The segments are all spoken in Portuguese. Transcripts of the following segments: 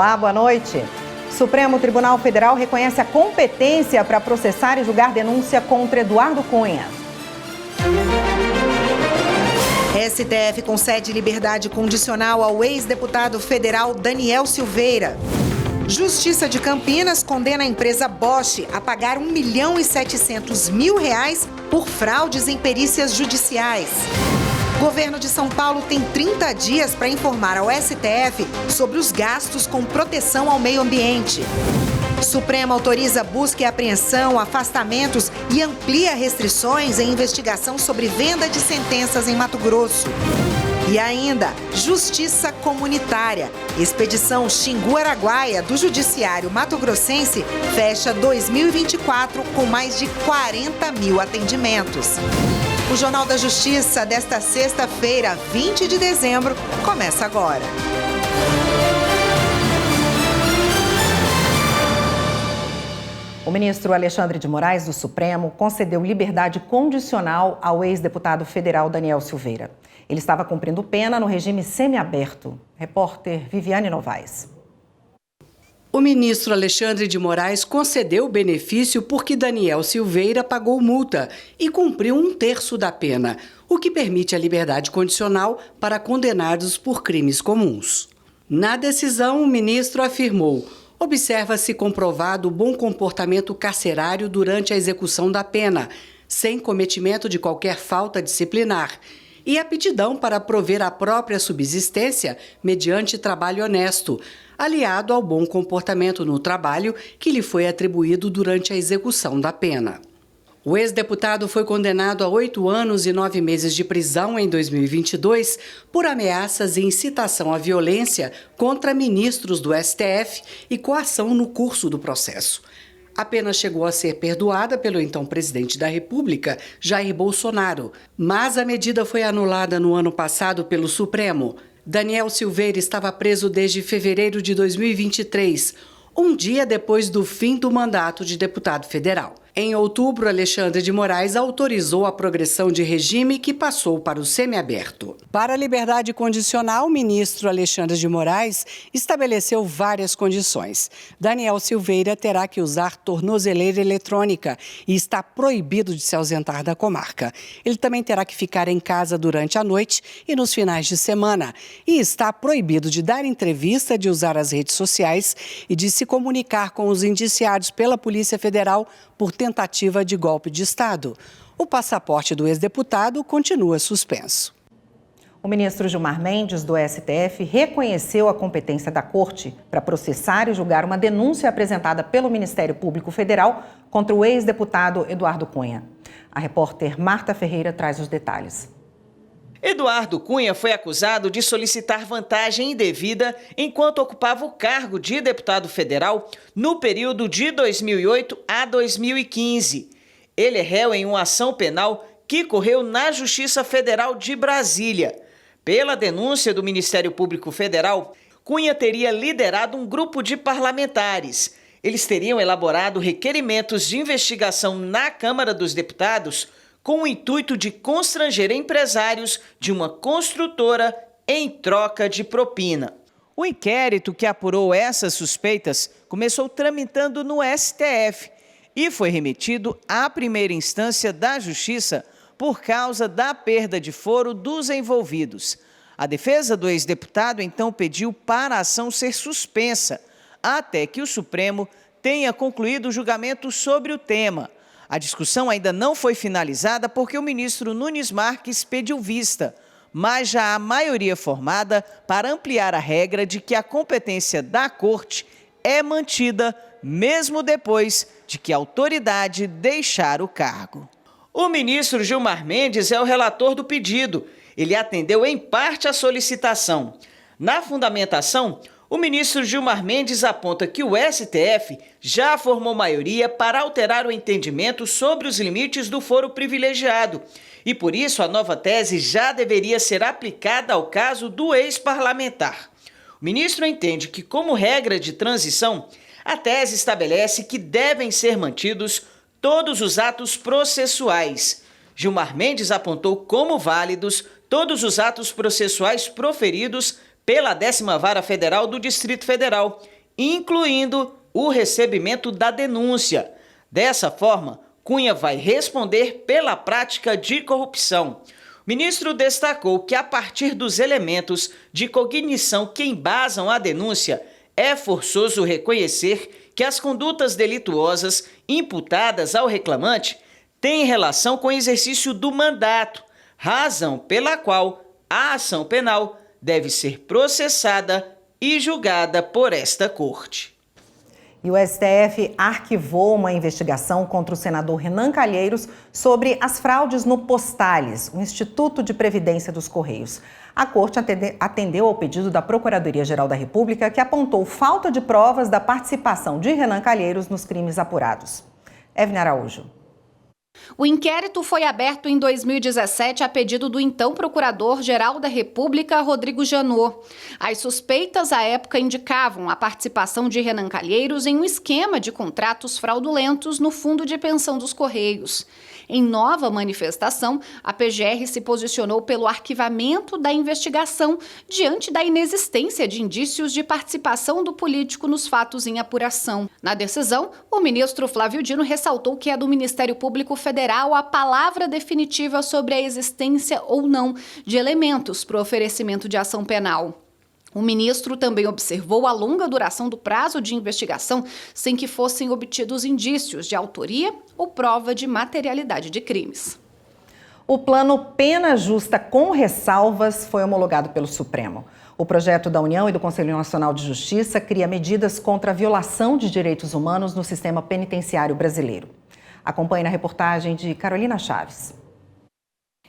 Olá, boa noite. Supremo Tribunal Federal reconhece a competência para processar e julgar denúncia contra Eduardo Cunha. STF concede liberdade condicional ao ex-deputado federal Daniel Silveira. Justiça de Campinas condena a empresa Bosch a pagar R$ 1.700.000 por fraudes em perícias judiciais. Governo de São Paulo tem 30 dias para informar ao STF sobre os gastos com proteção ao meio ambiente. Supremo autoriza busca e apreensão, afastamentos e amplia restrições em investigação sobre venda de sentenças em Mato Grosso. E ainda, Justiça Comunitária. Expedição Xingu-Araguaia do Judiciário Mato-Grossense fecha 2024 com mais de 40 mil atendimentos. O Jornal da Justiça desta sexta-feira, 20 de dezembro, começa agora. O ministro Alexandre de Moraes, do Supremo, concedeu liberdade condicional ao ex-deputado federal Daniel Silveira. Ele estava cumprindo pena no regime semiaberto. Repórter Viviane Novaes. O ministro Alexandre de Moraes concedeu o benefício porque Daniel Silveira pagou multa e cumpriu 1/3 da pena, o que permite a liberdade condicional para condenados por crimes comuns. Na decisão, o ministro afirmou: observa-se comprovado o bom comportamento carcerário durante a execução da pena, sem cometimento de qualquer falta disciplinar, e aptidão para prover a própria subsistência mediante trabalho honesto, aliado ao bom comportamento no trabalho que lhe foi atribuído durante a execução da pena. O ex-deputado foi condenado a 8 anos e 9 meses de prisão em 2022 por ameaças e incitação à violência contra ministros do STF e coação no curso do processo. A pena chegou a ser perdoada pelo então presidente da República, Jair Bolsonaro, mas a medida foi anulada no ano passado pelo Supremo. Daniel Silveira estava preso desde fevereiro de 2023, um dia depois do fim do mandato de deputado federal. Em outubro, Alexandre de Moraes autorizou a progressão de regime que passou para o semiaberto. Para a liberdade condicional, o ministro Alexandre de Moraes estabeleceu várias condições. Daniel Silveira terá que usar tornozeleira eletrônica e está proibido de se ausentar da comarca. Ele também terá que ficar em casa durante a noite e nos finais de semana. E está proibido de dar entrevista, de usar as redes sociais e de se comunicar com os indiciados pela Polícia Federal por tentativa de golpe de Estado. O passaporte do ex-deputado continua suspenso. O ministro Gilmar Mendes, do STF, reconheceu a competência da Corte para processar e julgar uma denúncia apresentada pelo Ministério Público Federal contra o ex-deputado Eduardo Cunha. A repórter Marta Ferreira traz os detalhes. Eduardo Cunha foi acusado de solicitar vantagem indevida enquanto ocupava o cargo de deputado federal no período de 2008 a 2015. Ele é réu em uma ação penal que correu na Justiça Federal de Brasília. Pela denúncia do Ministério Público Federal, Cunha teria liderado um grupo de parlamentares. Eles teriam elaborado requerimentos de investigação na Câmara dos Deputados com o intuito de constranger empresários de uma construtora em troca de propina. O inquérito que apurou essas suspeitas começou tramitando no STF e foi remetido à primeira instância da Justiça por causa da perda de foro dos envolvidos. A defesa do ex-deputado então pediu para a ação ser suspensa, até que o Supremo tenha concluído o julgamento sobre o tema. A discussão ainda não foi finalizada porque o ministro Nunes Marques pediu vista, mas já há maioria formada para ampliar a regra de que a competência da Corte é mantida mesmo depois de que a autoridade deixar o cargo. O ministro Gilmar Mendes é o relator do pedido. Ele atendeu em parte a solicitação. Na fundamentação, o ministro Gilmar Mendes aponta que o STF já formou maioria para alterar o entendimento sobre os limites do foro privilegiado e, por isso, a nova tese já deveria ser aplicada ao caso do ex-parlamentar. O ministro entende que, como regra de transição, a tese estabelece que devem ser mantidos todos os atos processuais. Gilmar Mendes apontou como válidos todos os atos processuais proferidos pela 10ª Vara Federal do Distrito Federal, incluindo o recebimento da denúncia. Dessa forma, Cunha vai responder pela prática de corrupção. O ministro destacou que, a partir dos elementos de cognição que embasam a denúncia, é forçoso reconhecer que as condutas delituosas imputadas ao reclamante têm relação com o exercício do mandato, razão pela qual a ação penal deve ser processada e julgada por esta Corte. E o STF arquivou uma investigação contra o senador Renan Calheiros sobre as fraudes no Postales, o Instituto de Previdência dos Correios. A Corte atendeu ao pedido da Procuradoria-Geral da República, que apontou falta de provas da participação de Renan Calheiros nos crimes apurados. Evne Araújo. O inquérito foi aberto em 2017 a pedido do então Procurador-Geral da República, Rodrigo Janot. As suspeitas à época indicavam a participação de Renan Calheiros em um esquema de contratos fraudulentos no Fundo de Pensão dos Correios. Em nova manifestação, a PGR se posicionou pelo arquivamento da investigação diante da inexistência de indícios de participação do político nos fatos em apuração. Na decisão, o ministro Flávio Dino ressaltou que é do Ministério Público Federal a palavra definitiva sobre a existência ou não de elementos para o oferecimento de ação penal. O ministro também observou a longa duração do prazo de investigação sem que fossem obtidos indícios de autoria ou prova de materialidade de crimes. O plano Pena Justa com ressalvas foi homologado pelo Supremo. O projeto da União e do Conselho Nacional de Justiça cria medidas contra a violação de direitos humanos no sistema penitenciário brasileiro. Acompanhe na reportagem de Carolina Chaves.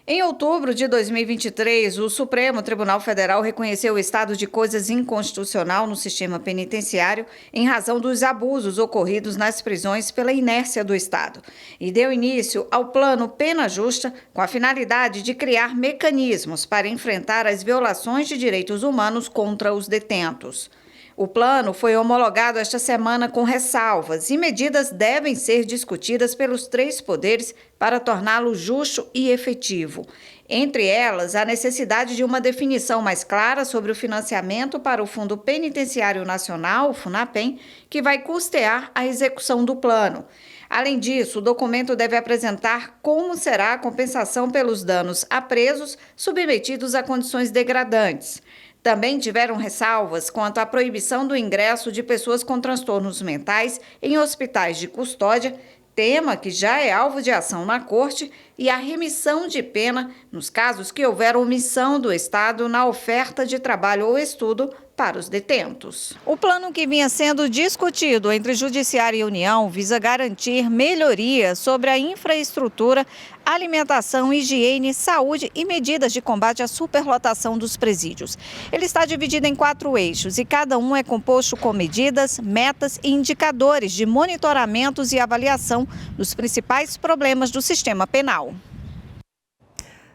Em outubro de 2023, o Supremo Tribunal Federal reconheceu o estado de coisas inconstitucional no sistema penitenciário em razão dos abusos ocorridos nas prisões pela inércia do Estado e deu início ao Plano Pena Justa com a finalidade de criar mecanismos para enfrentar as violações de direitos humanos contra os detentos. O plano foi homologado esta semana com ressalvas e medidas devem ser discutidas pelos três poderes para torná-lo justo e efetivo. Entre elas, a necessidade de uma definição mais clara sobre o financiamento para o Fundo Penitenciário Nacional, o FUNAPEN, que vai custear a execução do plano. Além disso, o documento deve apresentar como será a compensação pelos danos a presos submetidos a condições degradantes. Também tiveram ressalvas quanto à proibição do ingresso de pessoas com transtornos mentais em hospitais de custódia, tema que já é alvo de ação na Corte, e a remissão de pena nos casos que houver omissão do Estado na oferta de trabalho ou estudo para os detentos. O plano que vinha sendo discutido entre Judiciário e União visa garantir melhorias sobre a infraestrutura, alimentação, higiene, saúde e medidas de combate à superlotação dos presídios. Ele está dividido em 4 eixos e cada um é composto com medidas, metas e indicadores de monitoramentos e avaliação dos principais problemas do sistema penal.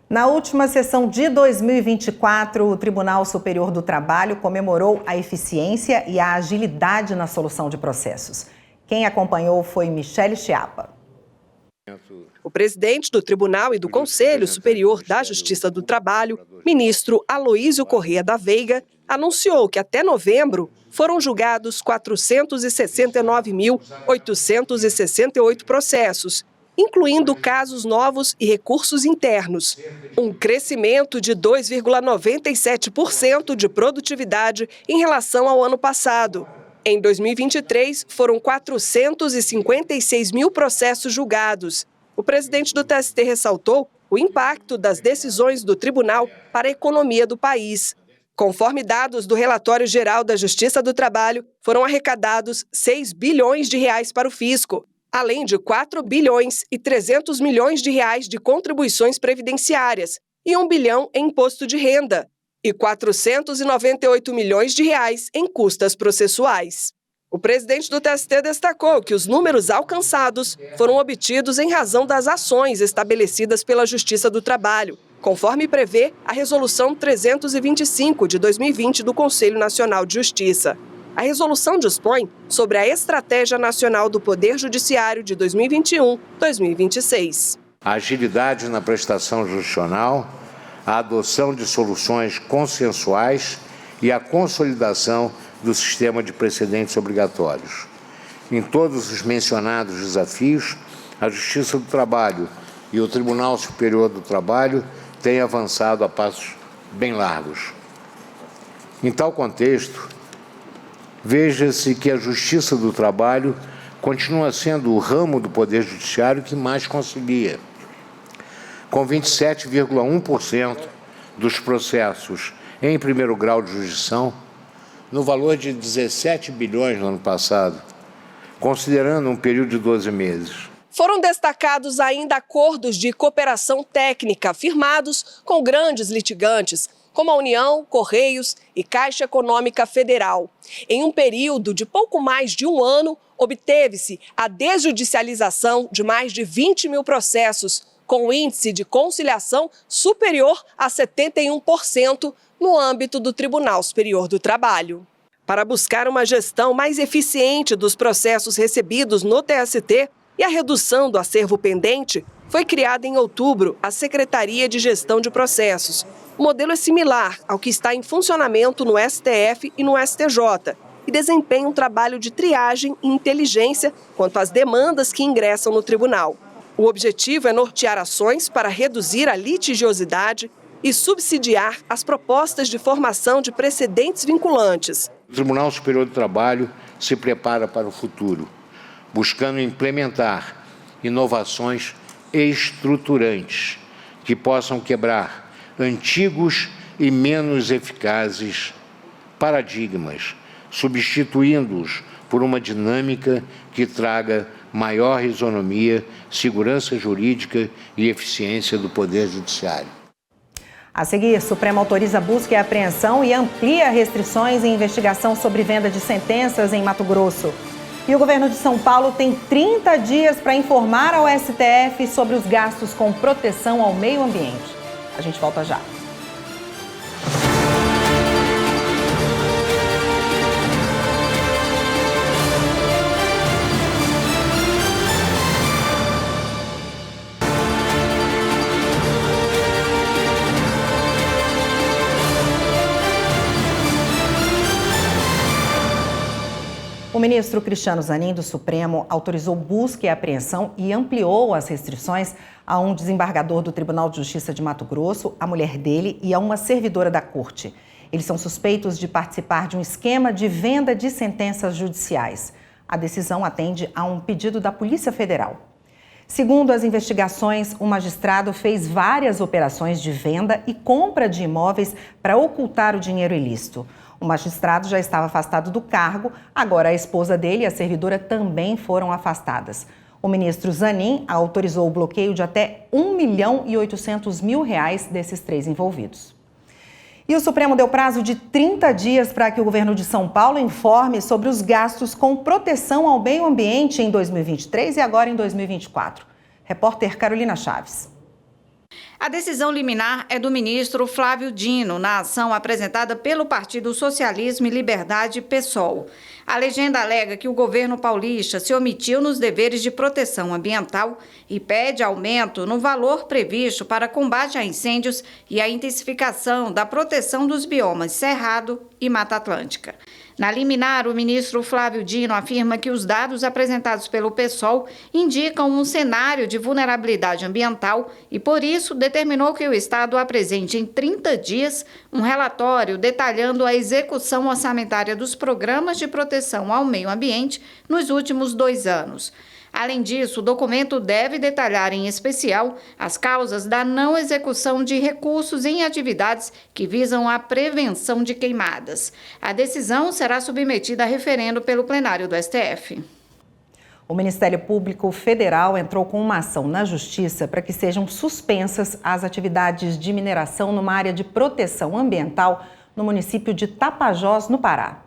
Na última sessão de 2024, o Tribunal Superior do Trabalho comemorou a eficiência e a agilidade na solução de processos. Quem acompanhou foi Michele Chiapa. O presidente do Tribunal e do Conselho Superior da Justiça do Trabalho, ministro Aloísio Corrêa da Veiga, anunciou que até novembro foram julgados 469.868 processos, incluindo casos novos e recursos internos, um crescimento de 2,97% de produtividade em relação ao ano passado. Em 2023, foram 456 mil processos julgados. O presidente do TST ressaltou o impacto das decisões do tribunal para a economia do país. Conforme dados do Relatório Geral da Justiça do Trabalho, foram arrecadados 6 bilhões de reais para o fisco, além de 4 bilhões e 300 milhões de reais de contribuições previdenciárias e 1 bilhão em imposto de renda e 498 milhões de reais em custas processuais. O presidente do TST destacou que os números alcançados foram obtidos em razão das ações estabelecidas pela Justiça do Trabalho, conforme prevê a Resolução 325 de 2020 do Conselho Nacional de Justiça. A resolução dispõe sobre a Estratégia Nacional do Poder Judiciário de 2021-2026. A agilidade na prestação jurisdicional, a adoção de soluções consensuais e a consolidação do sistema de precedentes obrigatórios. Em todos os mencionados desafios, a Justiça do Trabalho e o Tribunal Superior do Trabalho têm avançado a passos bem largos. Em tal contexto, veja-se que a Justiça do Trabalho continua sendo o ramo do Poder Judiciário que mais concilia, com 27,1% dos processos em primeiro grau de jurisdição, no valor de 17 bilhões no ano passado, considerando um período de 12 meses. Foram destacados ainda acordos de cooperação técnica firmados com grandes litigantes, como a União, Correios e Caixa Econômica Federal. Em um período de pouco mais de um ano, obteve-se a desjudicialização de mais de 20 mil processos, com índice de conciliação superior a 71% no âmbito do Tribunal Superior do Trabalho. Para buscar uma gestão mais eficiente dos processos recebidos no TST e a redução do acervo pendente, foi criada em outubro a Secretaria de Gestão de Processos. O modelo é similar ao que está em funcionamento no STF e no STJ e desempenha um trabalho de triagem e inteligência quanto às demandas que ingressam no tribunal. O objetivo é nortear ações para reduzir a litigiosidade e subsidiar as propostas de formação de precedentes vinculantes. O Tribunal Superior do Trabalho se prepara para o futuro, buscando implementar inovações estruturantes que possam quebrar antigos e menos eficazes paradigmas, substituindo-os por uma dinâmica que traga maior isonomia, segurança jurídica e eficiência do Poder Judiciário. A seguir, Supremo autoriza busca e apreensão e amplia restrições em investigação sobre venda de sentenças em Mato Grosso. E o governo de São Paulo tem 30 dias para informar ao STF sobre os gastos com proteção ao meio ambiente. A gente volta já. O ministro Cristiano Zanin, do Supremo, autorizou busca e apreensão e ampliou as restrições a um desembargador do Tribunal de Justiça de Mato Grosso, a mulher dele e a uma servidora da corte. Eles são suspeitos de participar de um esquema de venda de sentenças judiciais. A decisão atende a um pedido da Polícia Federal. Segundo as investigações, o magistrado fez várias operações de venda e compra de imóveis para ocultar o dinheiro ilícito. O magistrado já estava afastado do cargo, agora a esposa dele e a servidora também foram afastadas. O ministro Zanin autorizou o bloqueio de até R$1.800.000 desses três envolvidos. E o Supremo deu prazo de 30 dias para que o governo de São Paulo informe sobre os gastos com proteção ao meio ambiente em 2023 e agora em 2024. Repórter Carolina Chaves. A decisão liminar é do ministro Flávio Dino, na ação apresentada pelo Partido Socialismo e Liberdade, PSOL. A legenda alega que o governo paulista se omitiu nos deveres de proteção ambiental e pede aumento no valor previsto para combate a incêndios e a intensificação da proteção dos biomas Cerrado e Mata Atlântica. Na liminar, o ministro Flávio Dino afirma que os dados apresentados pelo PSOL indicam um cenário de vulnerabilidade ambiental e, por isso, determinou que o Estado apresente em 30 dias um relatório detalhando a execução orçamentária dos programas de proteção ao meio ambiente nos últimos 2 anos. Além disso, o documento deve detalhar em especial as causas da não execução de recursos em atividades que visam a prevenção de queimadas. A decisão será submetida a referendo pelo plenário do STF. O Ministério Público Federal entrou com uma ação na Justiça para que sejam suspensas as atividades de mineração numa área de proteção ambiental no município de Tapajós, no Pará.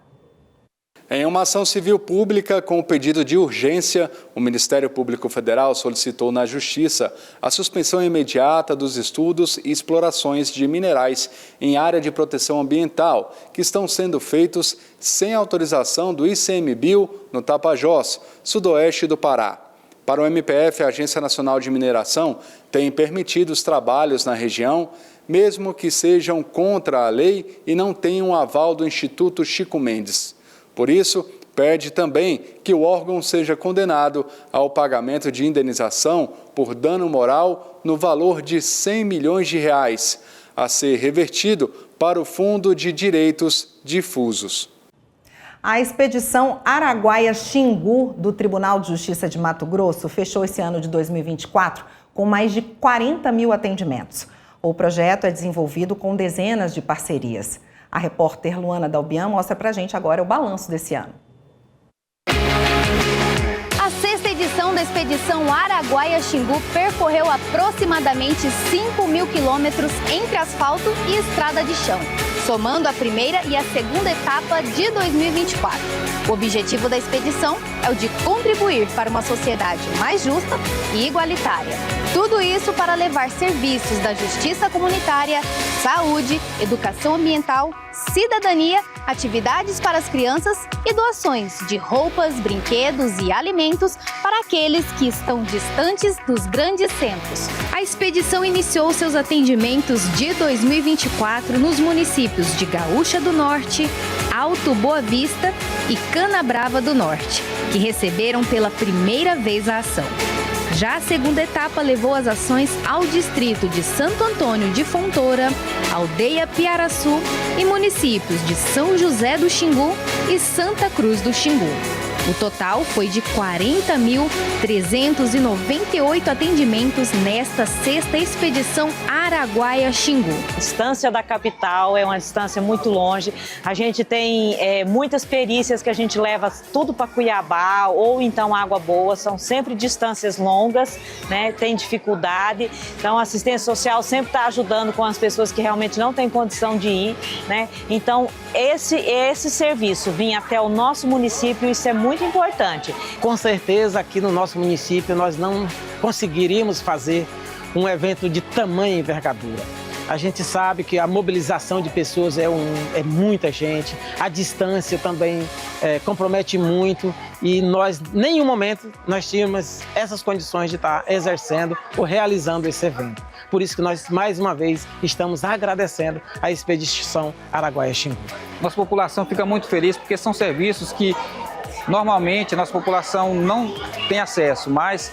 Em uma ação civil pública com o pedido de urgência, o Ministério Público Federal solicitou na Justiça a suspensão imediata dos estudos e explorações de minerais em área de proteção ambiental, que estão sendo feitos sem autorização do ICMBio no Tapajós, sudoeste do Pará. Para o MPF, a Agência Nacional de Mineração tem permitido os trabalhos na região mesmo que sejam contra a lei e não tenham aval do Instituto Chico Mendes. Por isso, pede também que o órgão seja condenado ao pagamento de indenização por dano moral no valor de R$100 milhões, a ser revertido para o Fundo de Direitos Difusos. A expedição Araguaia-Xingu do Tribunal de Justiça de Mato Grosso fechou esse ano de 2024 com mais de 40 mil atendimentos. O projeto é desenvolvido com dezenas de parcerias. A repórter Luana Dalbian mostra pra gente agora o balanço desse ano. A sexta edição da expedição Araguaia-Xingu percorreu aproximadamente 5 mil quilômetros entre asfalto e estrada de chão, somando a primeira e a segunda etapa de 2024. O objetivo da expedição é o de contribuir para uma sociedade mais justa e igualitária. Tudo isso para levar serviços da justiça comunitária, saúde, educação ambiental, cidadania, atividades para as crianças e doações de roupas, brinquedos e alimentos para aqueles que estão distantes dos grandes centros. A expedição iniciou seus atendimentos de 2024 nos municípios de Gaúcha do Norte, Alto Boa Vista e Canabrava do Norte, que receberam pela primeira vez a ação. Já a segunda etapa levou as ações ao distrito de Santo Antônio de Fontoura, Aldeia Piaraçu e municípios de São José do Xingu e Santa Cruz do Xingu. O total foi de 40.398 atendimentos nesta sexta expedição Araguaia-Xingu. A distância da capital é uma distância muito longe. A gente tem muitas perícias que a gente leva tudo para Cuiabá ou então Água Boa. São sempre distâncias longas, né? Tem dificuldade. Então a assistência social sempre está ajudando com as pessoas que realmente não têm condição de ir, né? Então esse serviço vir até o nosso município, isso é muito importante. Com certeza aqui no nosso município nós não conseguiríamos fazer um evento de tamanha envergadura. A gente sabe que a mobilização de pessoas é muita gente, a distância também compromete muito e nós, em nenhum momento, nós tínhamos essas condições de estar exercendo ou realizando esse evento. Por isso que nós, mais uma vez, estamos agradecendo a expedição Araguaia-Xingu. Nossa população fica muito feliz porque são serviços que normalmente a nossa população não tem acesso, mas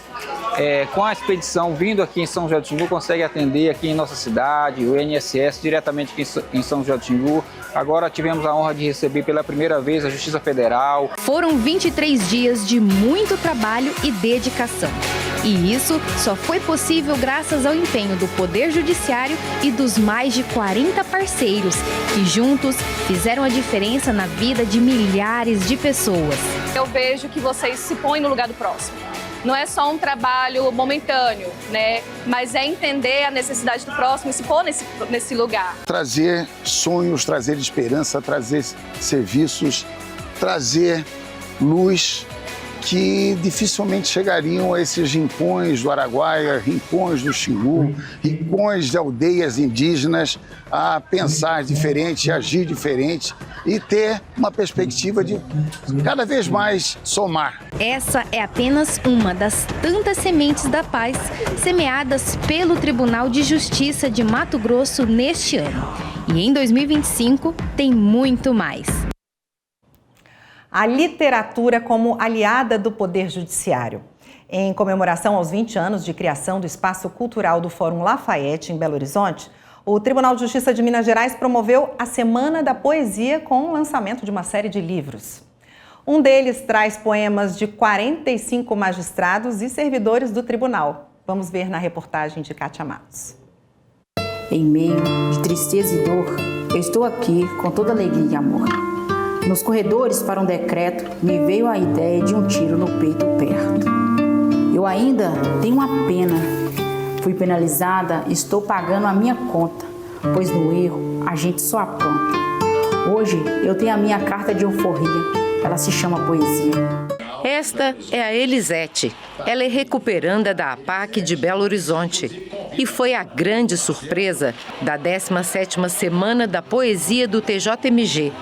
com a expedição vindo aqui em São José do Xingu, consegue atender aqui em nossa cidade, o INSS diretamente aqui em São José do Xingu. Agora tivemos a honra de receber pela primeira vez a Justiça Federal. Foram 23 dias de muito trabalho e dedicação. E isso só foi possível graças ao empenho do Poder Judiciário e dos mais de 40 parceiros, que juntos fizeram a diferença na vida de milhares de pessoas. Eu vejo que vocês se põem no lugar do próximo. Não é só um trabalho momentâneo, né? Mas é entender a necessidade do próximo e se pôr nesse lugar. Trazer sonhos, trazer esperança, trazer serviços, trazer luz que dificilmente chegariam a esses rincões do Araguaia, rincões do Xingu, rincões de aldeias indígenas a pensar diferente, agir diferente e ter uma perspectiva de cada vez mais somar. Essa é apenas uma das tantas sementes da paz semeadas pelo Tribunal de Justiça de Mato Grosso neste ano. E em 2025 tem muito mais. A literatura como aliada do Poder Judiciário. Em comemoração aos 20 anos de criação do Espaço Cultural do Fórum Lafayette, em Belo Horizonte, o Tribunal de Justiça de Minas Gerais promoveu a Semana da Poesia com o lançamento de uma série de livros. Um deles traz poemas de 45 magistrados e servidores do tribunal. Vamos ver na reportagem de Kátia Matos. Em meio de tristeza e dor, eu estou aqui com toda alegria e amor. Nos corredores para um decreto, me veio a ideia de um tiro no peito perto. Eu ainda tenho uma pena. Fui penalizada e estou pagando a minha conta, pois no erro a gente só apronta. Hoje eu tenho a minha carta de euforia, ela se chama poesia. Esta é a Elisete. Ela é recuperanda da APAC de Belo Horizonte e foi a grande surpresa da 17ª Semana da Poesia do TJMG.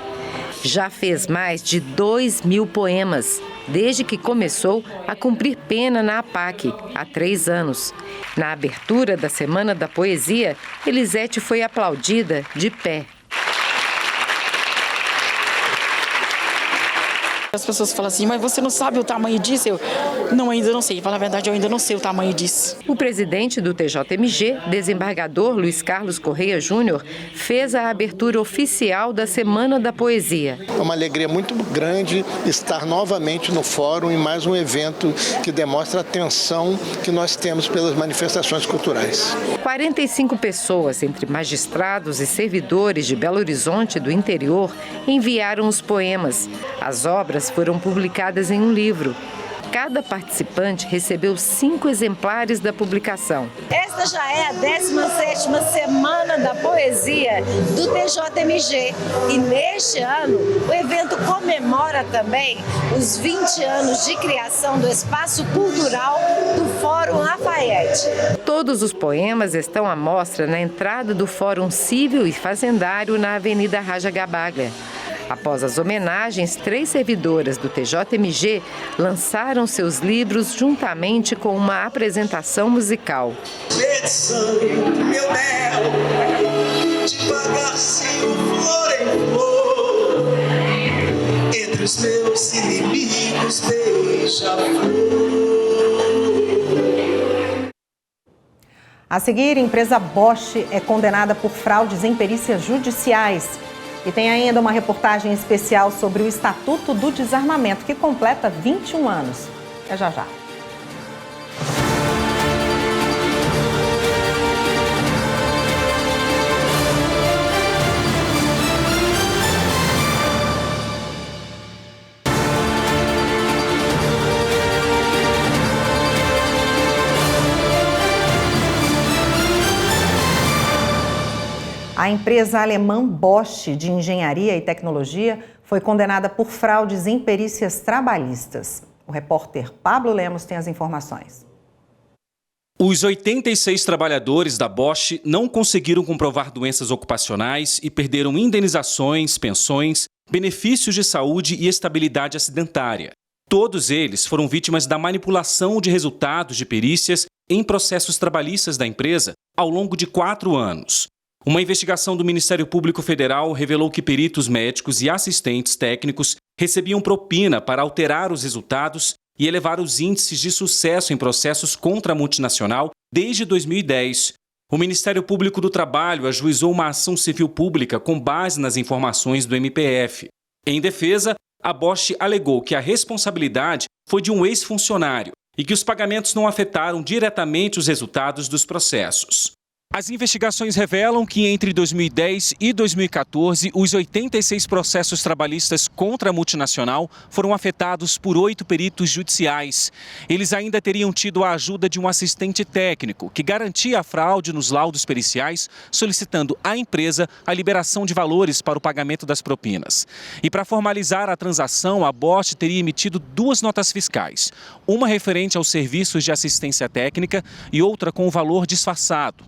Já fez mais de 2.000 poemas, desde que começou a cumprir pena na APAC, há 3 anos. Na abertura da Semana da Poesia, Elisete foi aplaudida de pé. As pessoas falam assim, mas você não sabe o tamanho disso? Não, ainda não sei. Para falar a verdade, eu ainda não sei o tamanho disso. O presidente do TJMG, desembargador Luiz Carlos Correia Júnior, fez a abertura oficial da Semana da Poesia. É uma alegria muito grande estar novamente no fórum em mais um evento que demonstra a atenção que nós temos pelas manifestações culturais. 45 pessoas, entre magistrados e servidores de Belo Horizonte e do interior, enviaram os poemas. As obras foram publicadas em um livro. Cada participante recebeu 5 exemplares da publicação. Esta já é a 17ª Semana da Poesia do TJMG. E neste ano, o evento comemora também os 20 anos de criação do Espaço Cultural do Fórum Lafayette. Todos os poemas estão à mostra na entrada do Fórum Civil e Fazendário na Avenida Raja Gabaglia. Após as homenagens, 3 servidoras do TJMG lançaram seus livros juntamente com uma apresentação musical. Meu mel, devagarzinho, flor em flor, entre os meus inimigos, beija-flor. A seguir, a empresa Bosch é condenada por fraudes em perícias judiciais. E tem ainda uma reportagem especial sobre o Estatuto do Desarmamento, que completa 21 anos. É já já. A empresa alemã Bosch, de engenharia e tecnologia, foi condenada por fraudes em perícias trabalhistas. O repórter Pablo Lemos tem as informações. Os 86 trabalhadores da Bosch não conseguiram comprovar doenças ocupacionais e perderam indenizações, pensões, benefícios de saúde e estabilidade acidentária. Todos eles foram vítimas da manipulação de resultados de perícias em processos trabalhistas da empresa ao longo de 4 anos. Uma investigação do Ministério Público Federal revelou que peritos médicos e assistentes técnicos recebiam propina para alterar os resultados e elevar os índices de sucesso em processos contra a multinacional desde 2010. O Ministério Público do Trabalho ajuizou uma ação civil pública com base nas informações do MPF. Em defesa, a Bosch alegou que a responsabilidade foi de um ex-funcionário e que os pagamentos não afetaram diretamente os resultados dos processos. As investigações revelam que entre 2010 e 2014, os 86 processos trabalhistas contra a multinacional foram afetados por 8 peritos judiciais. Eles ainda teriam tido a ajuda de um assistente técnico, que garantia a fraude nos laudos periciais, solicitando à empresa a liberação de valores para o pagamento das propinas. E para formalizar a transação, a Bosch teria emitido 2 notas fiscais, uma referente aos serviços de assistência técnica e outra com o valor disfarçado.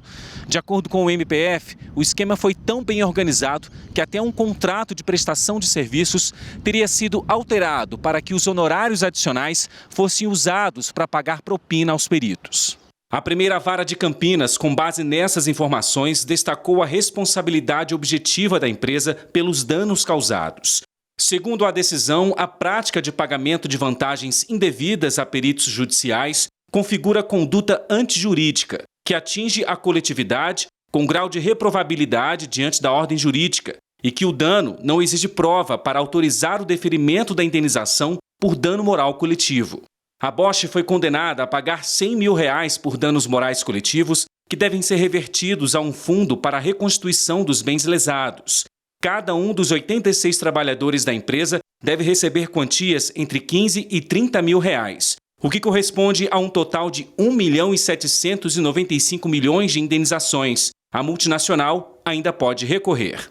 De acordo com o MPF, o esquema foi tão bem organizado que até um contrato de prestação de serviços teria sido alterado para que os honorários adicionais fossem usados para pagar propina aos peritos. A primeira vara de Campinas, com base nessas informações, destacou a responsabilidade objetiva da empresa pelos danos causados. Segundo a decisão, a prática de pagamento de vantagens indevidas a peritos judiciais configura conduta antijurídica, que atinge a coletividade com grau de reprovabilidade diante da ordem jurídica e que o dano não exige prova para autorizar o deferimento da indenização por dano moral coletivo. A Bosch foi condenada a pagar R$100 mil por danos morais coletivos que devem ser revertidos a um fundo para a reconstituição dos bens lesados. Cada um dos 86 trabalhadores da empresa deve receber quantias entre R$15 e R$30 mil, o que corresponde a um total de 1.795 milhões de indenizações. A multinacional ainda pode recorrer.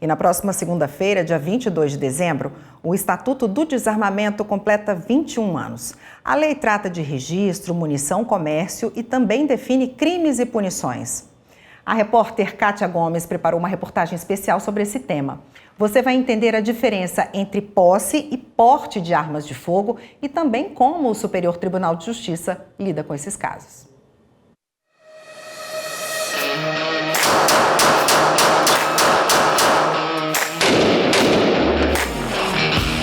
E na próxima segunda-feira, dia 22 de dezembro, o Estatuto do Desarmamento completa 21 anos. A lei trata de registro, munição, comércio e também define crimes e punições. A repórter Kátia Gomes preparou uma reportagem especial sobre esse tema. Você vai entender a diferença entre posse e porte de armas de fogo e também como o Superior Tribunal de Justiça lida com esses casos.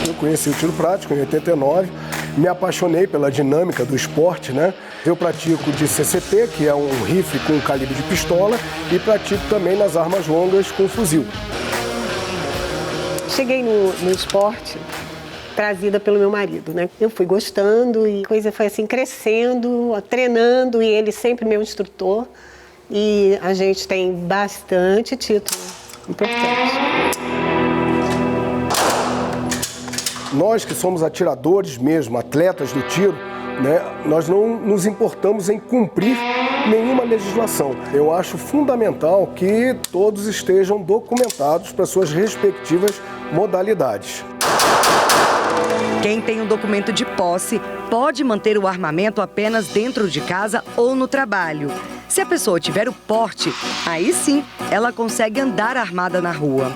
Eu conheci o tiro prático em 89, me apaixonei pela dinâmica do esporte, né? Eu pratico de CCP, que é um rifle com calibre de pistola, e pratico também nas armas longas com fuzil. Cheguei no esporte trazida pelo meu marido, né? Eu fui gostando e a coisa foi assim crescendo, treinando, e ele sempre meu instrutor. E a gente tem bastante título importante. Nós que somos atiradores mesmo, atletas do tiro, né, nós não nos importamos em cumprir nenhuma legislação. Eu acho fundamental que todos estejam documentados para suas respectivas modalidades. Quem tem um documento de posse pode manter o armamento apenas dentro de casa ou no trabalho. Se a pessoa tiver o porte, aí sim ela consegue andar armada na rua.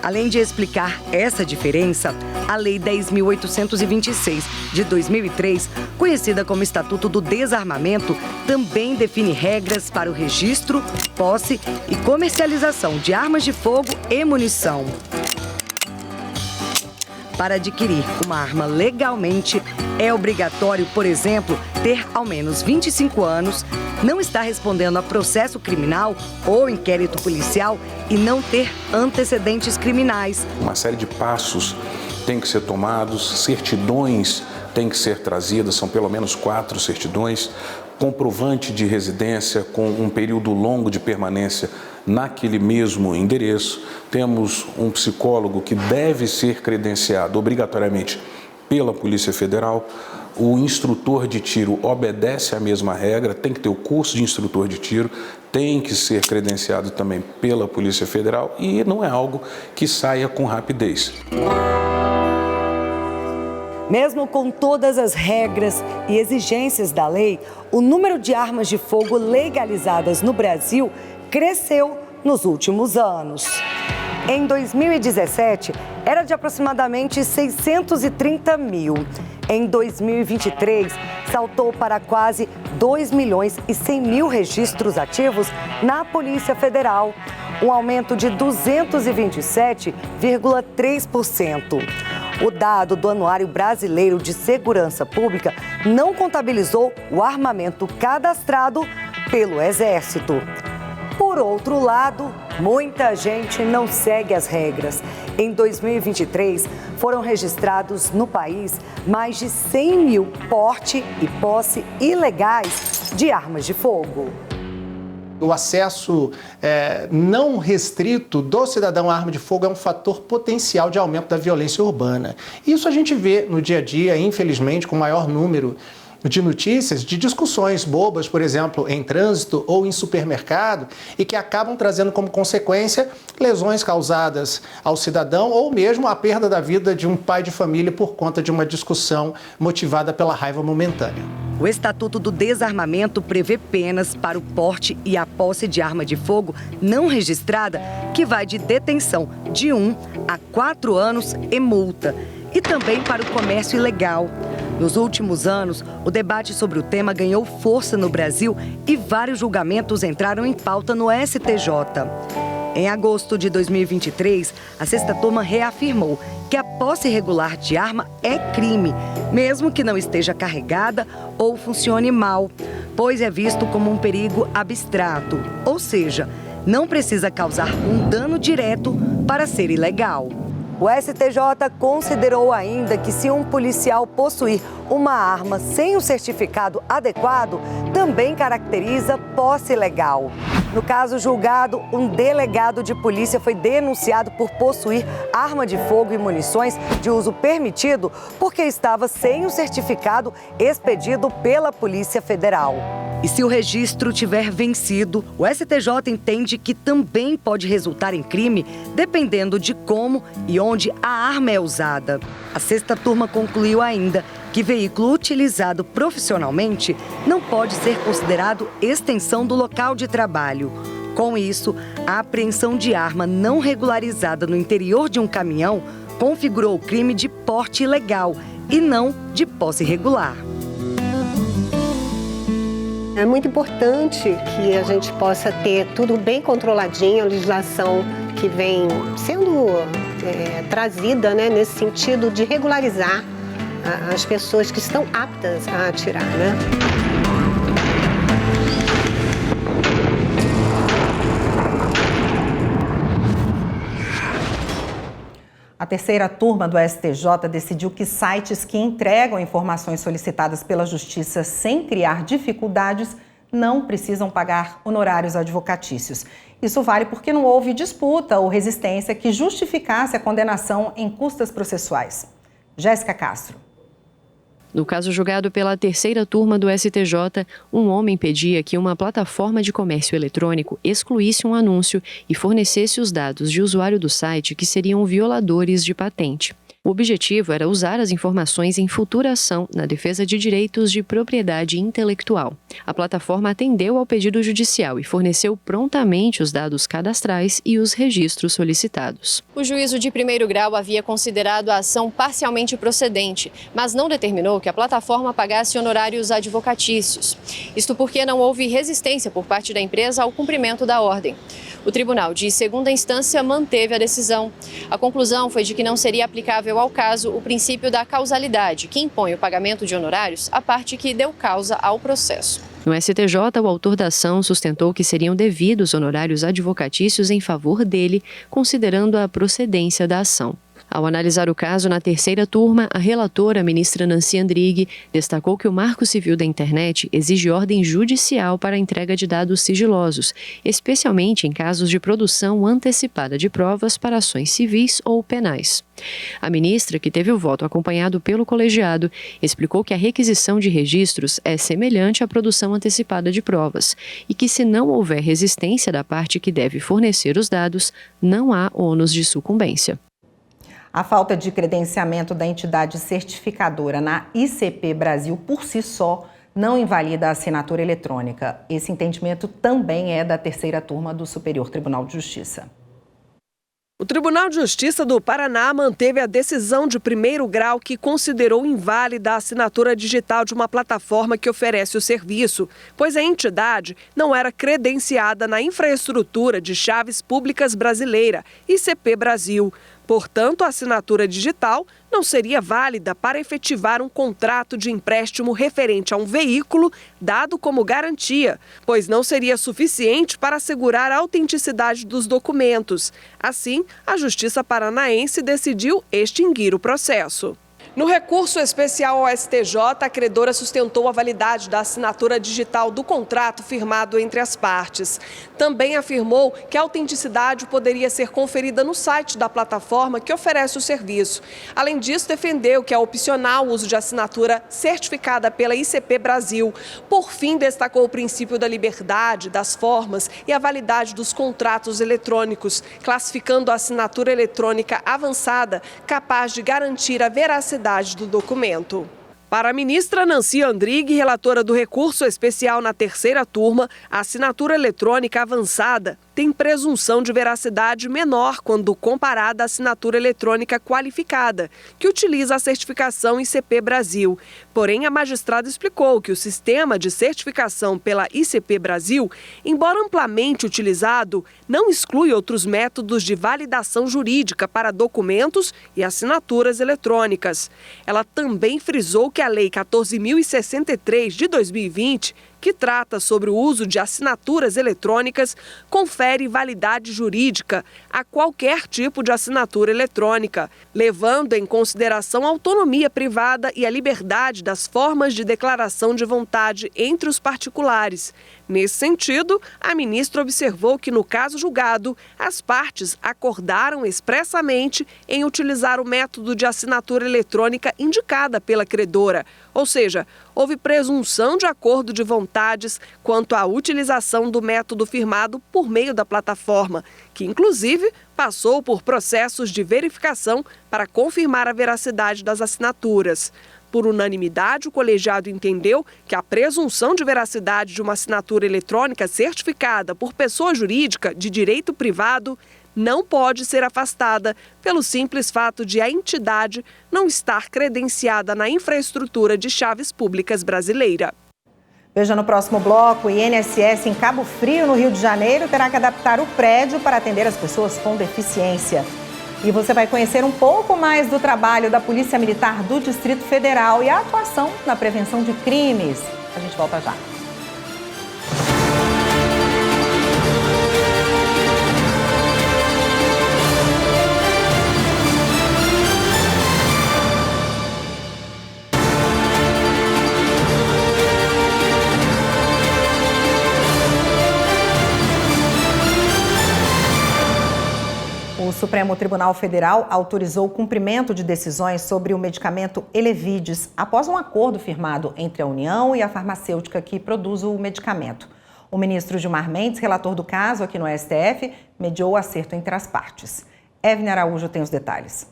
Além de explicar essa diferença, a Lei 10.826 de 2003, conhecida como Estatuto do Desarmamento, também define regras para o registro, posse e comercialização de armas de fogo e munição. Para adquirir uma arma legalmente, é obrigatório, por exemplo, ter ao menos 25 anos, não estar respondendo a processo criminal ou inquérito policial e não ter antecedentes criminais. Uma série de passos tem que ser tomados, certidões têm que ser trazidas, são pelo menos 4 certidões, comprovante de residência com um período longo de permanência naquele mesmo endereço. Temos um psicólogo que deve ser credenciado obrigatoriamente pela Polícia Federal. O instrutor de tiro obedece à mesma regra, tem que ter o curso de instrutor de tiro, tem que ser credenciado também pela Polícia Federal e não é algo que saia com rapidez. Mesmo com todas as regras e exigências da lei, o número de armas de fogo legalizadas no Brasil cresceu nos últimos anos. Em 2017, era de aproximadamente 630 mil. Em 2023, saltou para quase 2 milhões e 100 mil registros ativos na Polícia Federal, um aumento de 227,3%. O dado do Anuário Brasileiro de Segurança Pública não contabilizou o armamento cadastrado pelo Exército. Por outro lado, muita gente não segue as regras. Em 2023, foram registrados no país mais de 100 mil porte e posse ilegais de armas de fogo. O acesso não restrito do cidadão à arma de fogo é um fator potencial de aumento da violência urbana. Isso a gente vê no dia a dia, infelizmente, com maior número de notícias, de discussões bobas, por exemplo, em trânsito ou em supermercado, e que acabam trazendo como consequência lesões causadas ao cidadão ou mesmo a perda da vida de um pai de família por conta de uma discussão motivada pela raiva momentânea. O Estatuto do Desarmamento prevê penas para o porte e a posse de arma de fogo não registrada, que vai de detenção de 1 a 4 anos e multa, e também para o comércio ilegal. Nos últimos anos, o debate sobre o tema ganhou força no Brasil e vários julgamentos entraram em pauta no STJ. Em agosto de 2023, a Sexta Turma reafirmou que a posse irregular de arma é crime, mesmo que não esteja carregada ou funcione mal, pois é visto como um perigo abstrato, ou seja, não precisa causar um dano direto para ser ilegal. O STJ considerou ainda que se um policial possuir uma arma sem o certificado adequado, também caracteriza posse ilegal. No caso julgado, um delegado de polícia foi denunciado por possuir arma de fogo e munições de uso permitido porque estava sem o certificado expedido pela Polícia Federal. E se o registro tiver vencido, o STJ entende que também pode resultar em crime, dependendo de como e onde a arma é usada. A Sexta Turma concluiu ainda que veículo utilizado profissionalmente não pode ser considerado extensão do local de trabalho. Com isso, a apreensão de arma não regularizada no interior de um caminhão configurou o crime de porte ilegal e não de posse irregular. É muito importante que a gente possa ter tudo bem controladinho, a legislação que vem sendo trazida, né, nesse sentido de regularizar as pessoas que estão aptas a atirar, né? A terceira turma do STJ decidiu que sites que entregam informações solicitadas pela Justiça sem criar dificuldades não precisam pagar honorários advocatícios. Isso vale porque não houve disputa ou resistência que justificasse a condenação em custas processuais. Jéssica Castro. No caso julgado pela terceira turma do STJ, um homem pedia que uma plataforma de comércio eletrônico excluísse um anúncio e fornecesse os dados de usuário do site que seriam violadores de patente. O objetivo era usar as informações em futura ação na defesa de direitos de propriedade intelectual. A plataforma atendeu ao pedido judicial e forneceu prontamente os dados cadastrais e os registros solicitados. O juízo de primeiro grau havia considerado a ação parcialmente procedente, mas não determinou que a plataforma pagasse honorários advocatícios. Isto porque não houve resistência por parte da empresa ao cumprimento da ordem. O tribunal de segunda instância manteve a decisão. A conclusão foi de que não seria aplicável ao caso o princípio da causalidade, que impõe o pagamento de honorários à parte que deu causa ao processo. No STJ, o autor da ação sustentou que seriam devidos honorários advocatícios em favor dele, considerando a procedência da ação. Ao analisar o caso na terceira turma, a relatora, a ministra Nancy Andrighi, destacou que o Marco Civil da Internet exige ordem judicial para a entrega de dados sigilosos, especialmente em casos de produção antecipada de provas para ações civis ou penais. A ministra, que teve o voto acompanhado pelo colegiado, explicou que a requisição de registros é semelhante à produção antecipada de provas e que, se não houver resistência da parte que deve fornecer os dados, não há ônus de sucumbência. A falta de credenciamento da entidade certificadora na ICP Brasil por si só não invalida a assinatura eletrônica. Esse entendimento também é da terceira turma do Superior Tribunal de Justiça. O Tribunal de Justiça do Paraná manteve a decisão de primeiro grau que considerou inválida a assinatura digital de uma plataforma que oferece o serviço, pois a entidade não era credenciada na infraestrutura de chaves públicas brasileira, ICP Brasil. Portanto, a assinatura digital não seria válida para efetivar um contrato de empréstimo referente a um veículo dado como garantia, pois não seria suficiente para assegurar a autenticidade dos documentos. Assim, a Justiça Paranaense decidiu extinguir o processo. No recurso especial ao STJ, a credora sustentou a validade da assinatura digital do contrato firmado entre as partes. Também afirmou que a autenticidade poderia ser conferida no site da plataforma que oferece o serviço. Além disso, defendeu que é opcional o uso de assinatura certificada pela ICP Brasil. Por fim, destacou o princípio da liberdade, das formas e a validade dos contratos eletrônicos, classificando a assinatura eletrônica avançada capaz de garantir a veracidade do documento. Para a ministra Nancy Andrighi, relatora do recurso especial na terceira turma, a assinatura eletrônica avançada tem presunção de veracidade menor quando comparada à assinatura eletrônica qualificada, que utiliza a certificação ICP Brasil. Porém, a magistrada explicou que o sistema de certificação pela ICP Brasil, embora amplamente utilizado, não exclui outros métodos de validação jurídica para documentos e assinaturas eletrônicas. Ela também frisou que a Lei 14.063 de 2020, que trata sobre o uso de assinaturas eletrônicas, confere validade jurídica a qualquer tipo de assinatura eletrônica, levando em consideração a autonomia privada e a liberdade das formas de declaração de vontade entre os particulares. Nesse sentido, a ministra observou que, no caso julgado, as partes acordaram expressamente em utilizar o método de assinatura eletrônica indicada pela credora, ou seja, houve presunção de acordo de vontades quanto à utilização do método firmado por meio da plataforma, que inclusive passou por processos de verificação para confirmar a veracidade das assinaturas. Por unanimidade, o colegiado entendeu que a presunção de veracidade de uma assinatura eletrônica certificada por pessoa jurídica de direito privado não pode ser afastada pelo simples fato de a entidade não estar credenciada na infraestrutura de chaves públicas brasileira. Veja no próximo bloco, o INSS em Cabo Frio, no Rio de Janeiro, terá que adaptar o prédio para atender as pessoas com deficiência. E você vai conhecer um pouco mais do trabalho da Polícia Militar do Distrito Federal e a atuação na prevenção de crimes. A gente volta já. O Supremo Tribunal Federal autorizou o cumprimento de decisões sobre o medicamento Elevides após um acordo firmado entre a União e a farmacêutica que produz o medicamento. O ministro Gilmar Mendes, relator do caso aqui no STF, mediou o acerto entre as partes. Evne Araújo tem os detalhes.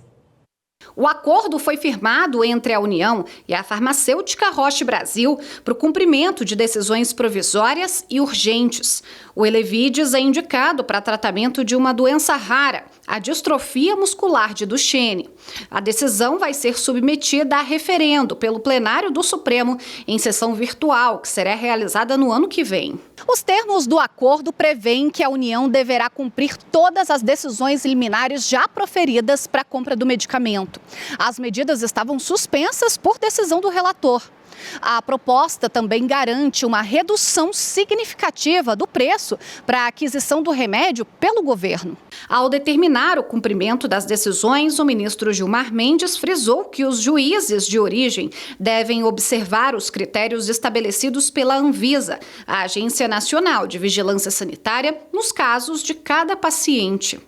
O acordo foi firmado entre a União e a farmacêutica Roche Brasil para o cumprimento de decisões provisórias e urgentes. O Elevides é indicado para tratamento de uma doença rara, a distrofia muscular de Duchenne. A decisão vai ser submetida a referendo pelo plenário do Supremo em sessão virtual, que será realizada no ano que vem. Os termos do acordo prevêem que a União deverá cumprir todas as decisões liminares já proferidas para a compra do medicamento. As medidas estavam suspensas por decisão do relator. A proposta também garante uma redução significativa do preço para a aquisição do remédio pelo governo. Ao determinar o cumprimento das decisões, o ministro Gilmar Mendes frisou que os juízes de origem devem observar os critérios estabelecidos pela Anvisa, a Agência Nacional de Vigilância Sanitária, nos casos de cada paciente.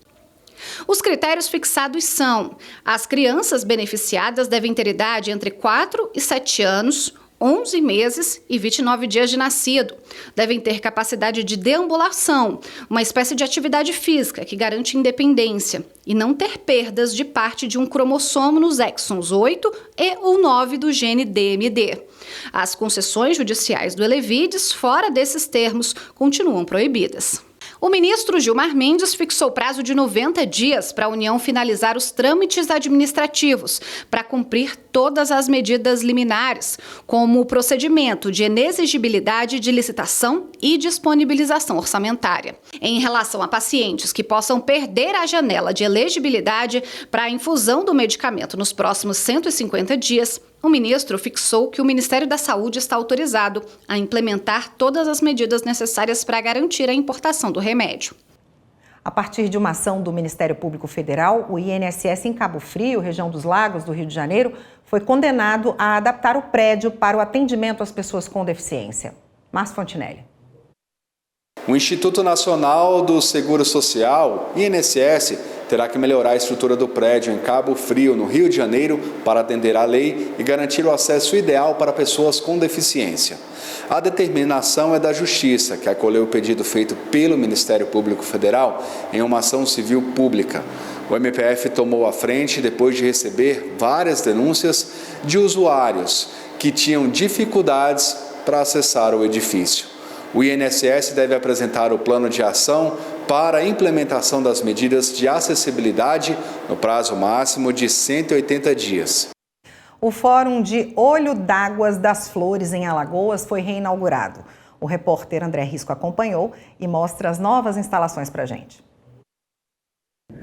Os critérios fixados são: as crianças beneficiadas devem ter idade entre 4 e 7 anos, 11 meses e 29 dias de nascido. Devem ter capacidade de deambulação, uma espécie de atividade física que garante independência, e não ter perdas de parte de um cromossomo nos exons 8 e ou 9 do gene DMD. As concessões judiciais do Elevides, fora desses termos, continuam proibidas. O ministro Gilmar Mendes fixou prazo de 90 dias para a União finalizar os trâmites administrativos para cumprir todas as medidas liminares, como o procedimento de inexigibilidade de licitação e disponibilização orçamentária. Em relação a pacientes que possam perder a janela de elegibilidade para a infusão do medicamento nos próximos 150 dias, o ministro fixou que o Ministério da Saúde está autorizado a implementar todas as medidas necessárias para garantir a importação do remédio. A partir de uma ação do Ministério Público Federal, o INSS em Cabo Frio, região dos Lagos do Rio de Janeiro, foi condenado a adaptar o prédio para o atendimento às pessoas com deficiência. Márcio Fontinelli. O Instituto Nacional do Seguro Social, INSS, terá que melhorar a estrutura do prédio em Cabo Frio, no Rio de Janeiro, para atender à lei e garantir o acesso ideal para pessoas com deficiência. A determinação é da Justiça, que acolheu o pedido feito pelo Ministério Público Federal em uma ação civil pública. O MPF tomou a frente depois de receber várias denúncias de usuários que tinham dificuldades para acessar o edifício. O INSS deve apresentar o plano de ação para a implementação das medidas de acessibilidade no prazo máximo de 180 dias. O Fórum de Olho d'Água das Flores em Alagoas foi reinaugurado. O repórter André Risco acompanhou e mostra as novas instalações para a gente.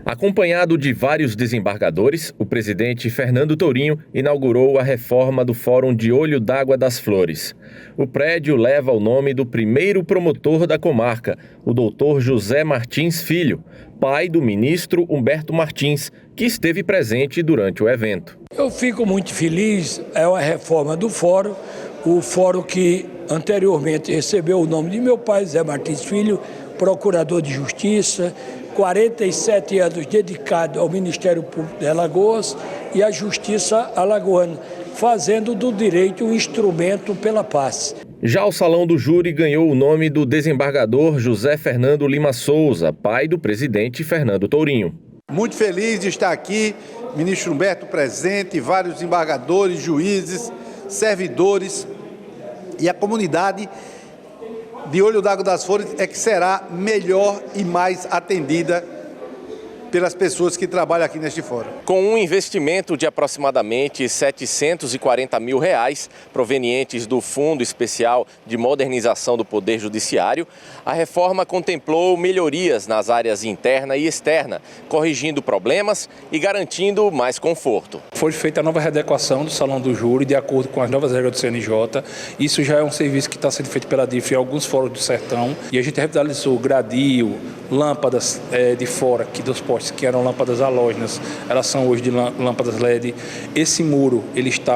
Acompanhado de vários desembargadores, o presidente Fernando Tourinho inaugurou a reforma do Fórum de Olho d'Água das Flores. O prédio leva o nome do primeiro promotor da comarca, o doutor José Martins Filho, pai do ministro Humberto Martins, que esteve presente durante o evento. Eu fico muito feliz, é uma reforma do fórum, o fórum que anteriormente recebeu o nome de meu pai, Zé Martins Filho, procurador de justiça, 47 anos dedicado ao Ministério Público de Alagoas e à Justiça alagoana, fazendo do direito um instrumento pela paz. Já o Salão do Júri ganhou o nome do desembargador José Fernando Lima Souza, pai do presidente Fernando Tourinho. Muito feliz de estar aqui, ministro Humberto presente, vários desembargadores, juízes servidores e a comunidade de Olho d'Água das Flores é que será melhor e mais atendida pelas pessoas que trabalham aqui neste fórum. Com um investimento de aproximadamente R$ 740 mil provenientes do Fundo Especial de Modernização do Poder Judiciário, a reforma contemplou melhorias nas áreas interna e externa, corrigindo problemas e garantindo mais conforto. Foi feita a nova readequação do Salão do Júri de acordo com as novas regras do CNJ. Isso já é um serviço que está sendo feito pela DIF em alguns fóruns do Sertão. E a gente revitalizou gradil, lâmpadas de fora aqui dos postes, que eram lâmpadas halógenas, elas são hoje de lâmpadas LED. Esse muro,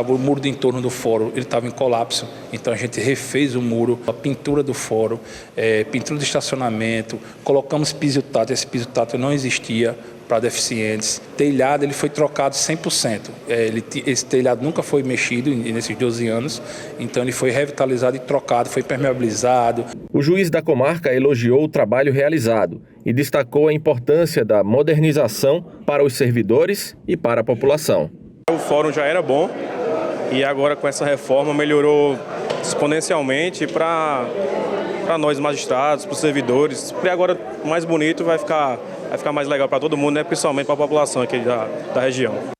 o muro do entorno do fórum, ele estava em colapso, então a gente refez o muro, a pintura do fórum, pintura de estacionamento, colocamos piso tátil, esse piso tátil não existia para deficientes. Telhado, ele foi trocado 100%. Esse telhado nunca foi mexido nesses 12 anos, então ele foi revitalizado e trocado, foi permeabilizado. O juiz da comarca elogiou o trabalho realizado e destacou a importância da modernização para os servidores e para a população. O fórum já era bom e agora com essa reforma melhorou exponencialmente para nós magistrados, para os servidores. E agora mais bonito, vai ficar mais legal para todo mundo, né? Principalmente para a população aqui da região.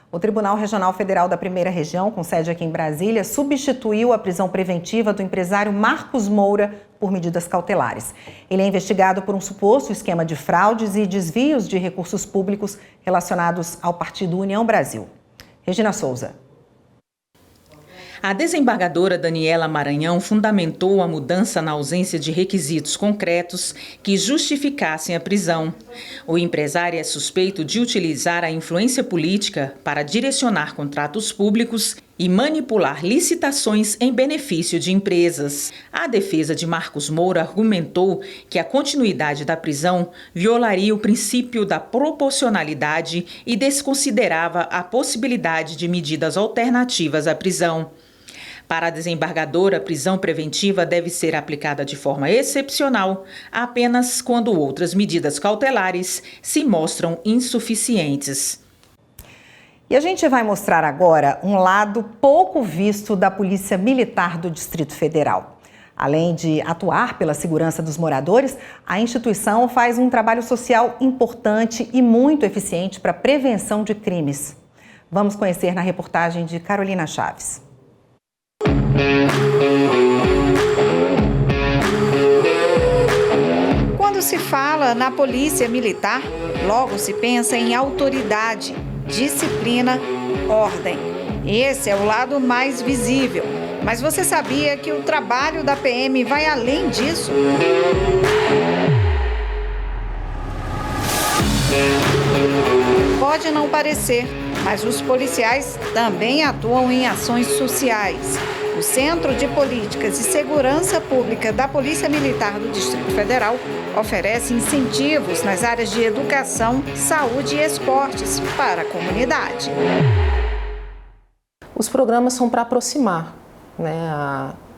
O Tribunal Regional Federal da Primeira Região, com sede aqui em Brasília, substituiu a prisão preventiva do empresário Marcos Moura por medidas cautelares. Ele é investigado por um suposto esquema de fraudes e desvios de recursos públicos relacionados ao Partido União Brasil. Regina Souza. A desembargadora Daniela Maranhão fundamentou a mudança na ausência de requisitos concretos que justificassem a prisão. O empresário é suspeito de utilizar a influência política para direcionar contratos públicos e manipular licitações em benefício de empresas. A defesa de Marcos Moura argumentou que a continuidade da prisão violaria o princípio da proporcionalidade e desconsiderava a possibilidade de medidas alternativas à prisão. Para a desembargadora, a prisão preventiva deve ser aplicada de forma excepcional, apenas quando outras medidas cautelares se mostram insuficientes. E a gente vai mostrar agora um lado pouco visto da Polícia Militar do Distrito Federal. Além de atuar pela segurança dos moradores, a instituição faz um trabalho social importante e muito eficiente para a prevenção de crimes. Vamos conhecer na reportagem de Carolina Chaves. Quando se fala na Polícia Militar, logo se pensa em autoridade, disciplina, ordem. Esse é o lado mais visível. Mas você sabia que o trabalho da PM vai além disso? Pode não parecer, mas os policiais também atuam em ações sociais. O Centro de Políticas e Segurança Pública da Polícia Militar do Distrito Federal oferece incentivos nas áreas de educação, saúde e esportes para a comunidade. Os programas são para aproximar, né,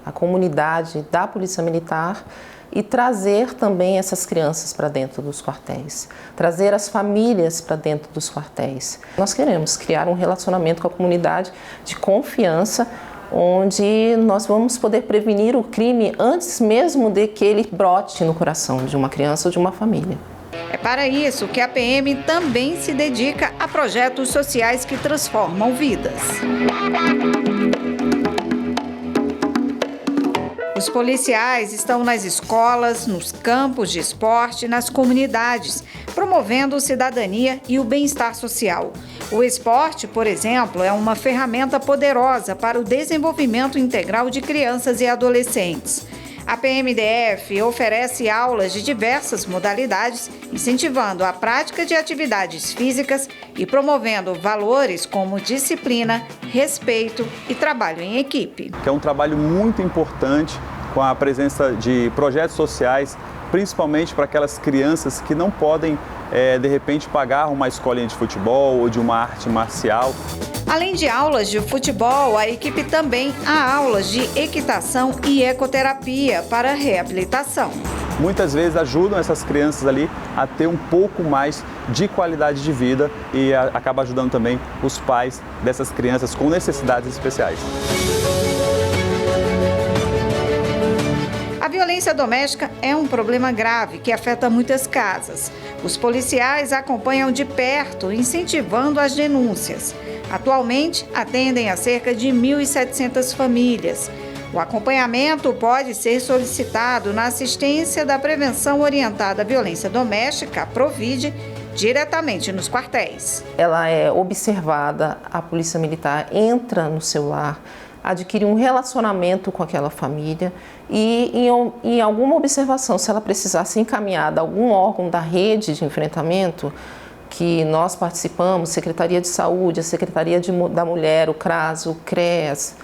a comunidade da Polícia Militar e trazer também essas crianças para dentro dos quartéis, trazer as famílias para dentro dos quartéis. Nós queremos criar um relacionamento com a comunidade de confiança, onde nós vamos poder prevenir o crime antes mesmo de que ele brote no coração de uma criança ou de uma família. É para isso que a PM também se dedica a projetos sociais que transformam vidas. Os policiais estão nas escolas, nos campos de esporte, nas comunidades, promovendo cidadania e o bem-estar social. O esporte, por exemplo, é uma ferramenta poderosa para o desenvolvimento integral de crianças e adolescentes. A PMDF oferece aulas de diversas modalidades, incentivando a prática de atividades físicas e promovendo valores como disciplina, respeito e trabalho em equipe. Que é um trabalho muito importante com a presença de projetos sociais, principalmente para aquelas crianças que não podem, de repente, pagar uma escolinha de futebol ou de uma arte marcial. Além de aulas de futebol, a equipe também há aulas de equitação e ecoterapia para reabilitação. muitas vezes ajudam essas crianças ali a ter um pouco mais de qualidade de vida e acaba ajudando também os pais dessas crianças com necessidades especiais. A violência doméstica é um problema grave que afeta muitas casas. Os policiais acompanham de perto, incentivando as denúncias. Atualmente, atendem a cerca de 1.700 famílias. O acompanhamento pode ser solicitado na assistência da Prevenção Orientada à Violência Doméstica, a Provide, diretamente nos quartéis. Ela é observada, a Polícia Militar entra no seu lar, adquire um relacionamento com aquela família e em alguma observação, se ela precisar ser encaminhada a algum órgão da rede de enfrentamento que nós participamos, Secretaria de Saúde, a Secretaria da Mulher, o CRAS, o CREAS,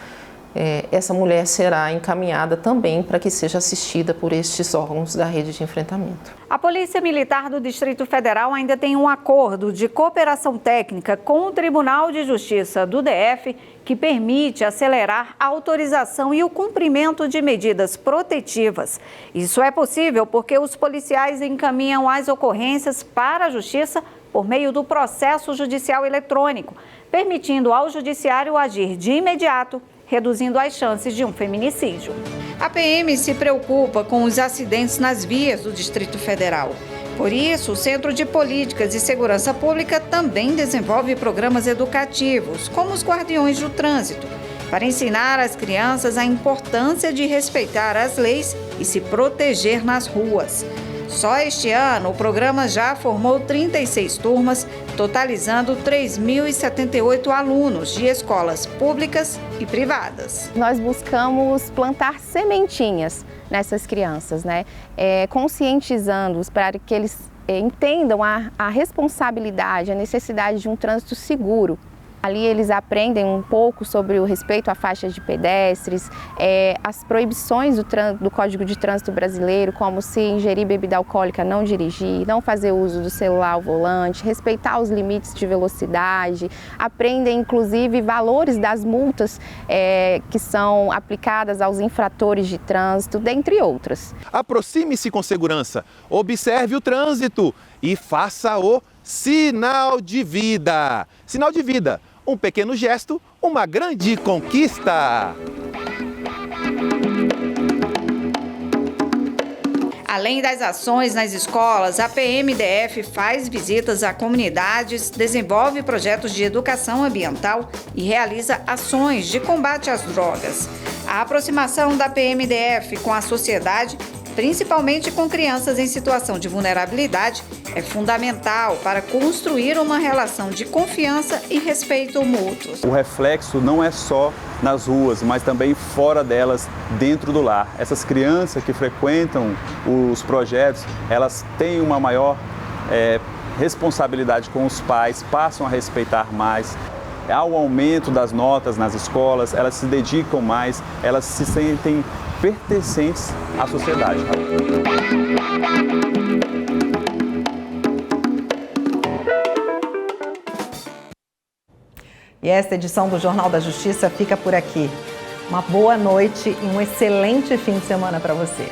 essa mulher será encaminhada também para que seja assistida por estes órgãos da rede de enfrentamento. A Polícia Militar do Distrito Federal ainda tem um acordo de cooperação técnica com o Tribunal de Justiça do DF que permite acelerar a autorização e o cumprimento de medidas protetivas. Isso é possível porque os policiais encaminham as ocorrências para a Justiça por meio do processo judicial eletrônico, permitindo ao Judiciário agir de imediato, reduzindo as chances de um feminicídio. A PM se preocupa com os acidentes nas vias do Distrito Federal. Por isso, o Centro de Políticas e Segurança Pública também desenvolve programas educativos, como os Guardiões do Trânsito, para ensinar às crianças a importância de respeitar as leis e se proteger nas ruas. Só este ano, o programa já formou 36 turmas, totalizando 3.078 alunos de escolas públicas e privadas. Nós buscamos plantar sementinhas nessas crianças, né? Conscientizando-os para que eles entendam a responsabilidade, a necessidade de um trânsito seguro. Ali eles aprendem um pouco sobre o respeito à faixa de pedestres, as proibições do Código de Trânsito Brasileiro, como se ingerir bebida alcoólica, não dirigir, não fazer uso do celular ao volante, respeitar os limites de velocidade, aprendem inclusive valores das multas que são aplicadas aos infratores de trânsito, dentre outras. Aproxime-se com segurança, observe o trânsito e faça o sinal de vida. Sinal de vida. Um pequeno gesto, uma grande conquista. Além das ações nas escolas, a PMDF faz visitas a comunidades, desenvolve projetos de educação ambiental e realiza ações de combate às drogas. A aproximação da PMDF com a sociedade, principalmente com crianças em situação de vulnerabilidade, é fundamental para construir uma relação de confiança e respeito mútuo. O reflexo não é só nas ruas, mas também fora delas, dentro do lar. Essas crianças que frequentam os projetos, elas têm uma maior responsabilidade com os pais, passam a respeitar mais. Ao aumento das notas nas escolas, elas se dedicam mais, elas se sentem pertencentes à sociedade. E esta edição do Jornal da Justiça fica por aqui. Uma boa noite e um excelente fim de semana para você.